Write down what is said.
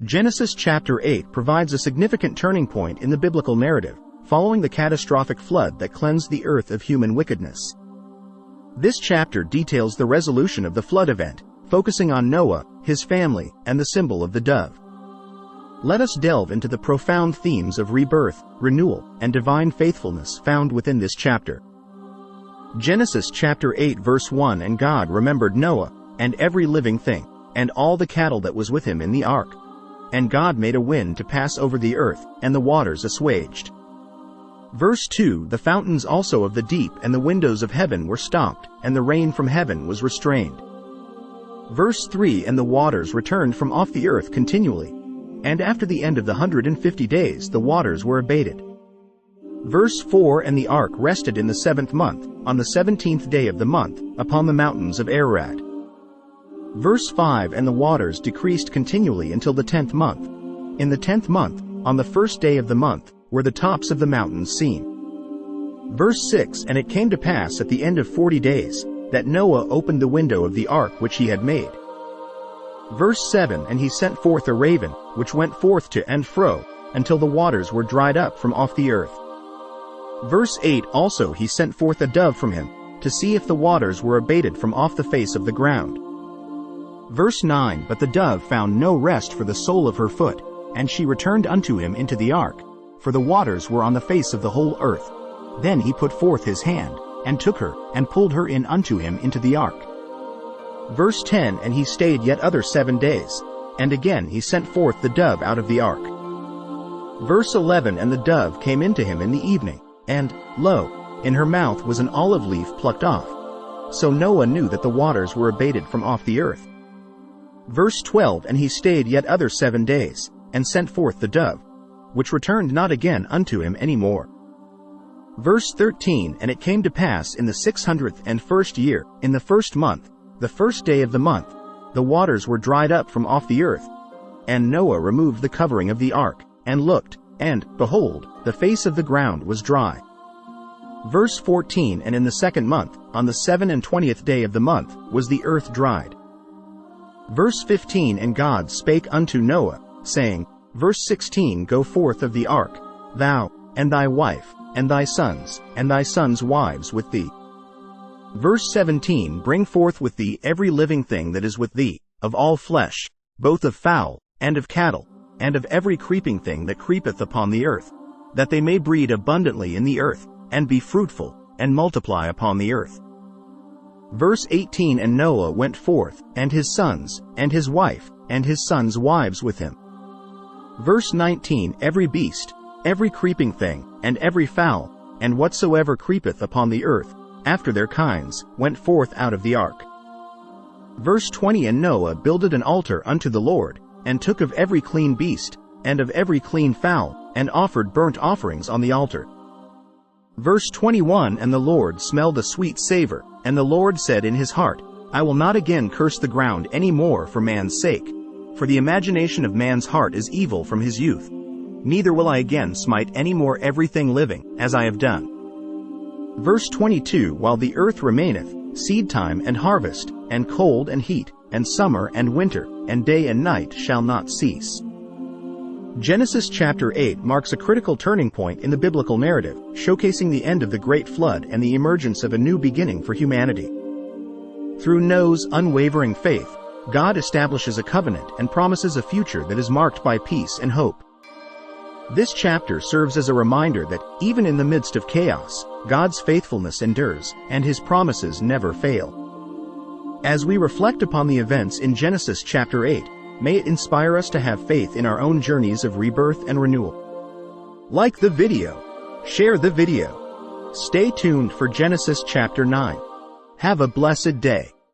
Genesis chapter 8 provides a significant turning point in the biblical narrative, following the catastrophic flood that cleansed the earth of human wickedness. This chapter details the resolution of the flood event, focusing on Noah, his family, and the symbol of the dove. Let us delve into the profound themes of rebirth, renewal, and divine faithfulness found within this chapter. Genesis chapter 8 verse 1 And God remembered Noah, and every living thing, and all the cattle that was with him in the ark. And God made a wind to pass over the earth, and the waters assuaged. Verse 2 The fountains also of the deep and the windows of heaven were stopped, and the rain from heaven was restrained. Verse 3 And the waters returned from off the earth continually. And after the end of the 150 days the waters were abated. Verse 4 And the ark rested in the 7th month, on the 17th day of the month, upon the mountains of Ararat. Verse 5 And the waters decreased continually until the 10th month. In the 10th month, on the 1st day of the month, were the tops of the mountains seen. Verse 6 And it came to pass at the end of 40 days, that Noah opened the window of the ark which he had made. Verse 7 And he sent forth a raven, which went forth to and fro, until the waters were dried up from off the earth. Verse 8 Also he sent forth a dove from him, to see if the waters were abated from off the face of the ground. Verse 9 But the dove found no rest for the sole of her foot, and she returned unto him into the ark, for the waters were on the face of the whole earth. Then he put forth his hand, and took her, and pulled her in unto him into the ark. Verse 10 And he stayed yet other 7 days, and again he sent forth the dove out of the ark. Verse 11 And the dove came into him in the evening, and, lo, in her mouth was an olive leaf plucked off. So Noah knew that the waters were abated from off the earth. Verse 12 And he stayed yet other 7 days, and sent forth the dove, which returned not again unto him any more. Verse 13 And it came to pass in the 601st year, in the 1st month, the 1st day of the month, the waters were dried up from off the earth. And Noah removed the covering of the ark, and looked, and, behold, the face of the ground was dry. Verse 14 And in the 2nd month, on the 27th day of the month, was the earth dried. Verse 15 And God spake unto Noah, saying, Verse 16 Go forth of the ark, thou, and thy wife, and thy sons' wives with thee. Verse 17 Bring forth with thee every living thing that is with thee, of all flesh, both of fowl, and of cattle, and of every creeping thing that creepeth upon the earth, that they may breed abundantly in the earth, and be fruitful, and multiply upon the earth. Verse 18 And Noah went forth, and his sons, and his wife, and his sons' wives with him. Verse 19 Every beast, every creeping thing, and every fowl, and whatsoever creepeth upon the earth, after their kinds, went forth out of the ark. Verse 20 And Noah builded an altar unto the Lord, and took of every clean beast, and of every clean fowl, and offered burnt offerings on the altar. Verse 21 And the Lord smelled a sweet savor, and the Lord said in his heart, I will not again curse the ground any more for man's sake, for the imagination of man's heart is evil from his youth. Neither will I again smite any more everything living, as I have done. Verse 22 While the earth remaineth, seedtime and harvest, and cold and heat, and summer and winter, and day and night shall not cease. Genesis chapter 8 marks a critical turning point in the biblical narrative, showcasing the end of the Great Flood and the emergence of a new beginning for humanity. Through Noah's unwavering faith, God establishes a covenant and promises a future that is marked by peace and hope. This chapter serves as a reminder that, even in the midst of chaos, God's faithfulness endures, and His promises never fail. As we reflect upon the events in Genesis chapter 8, may it inspire us to have faith in our own journeys of rebirth and renewal. Like the video. Share the video. Stay tuned for Genesis chapter 9. Have a blessed day.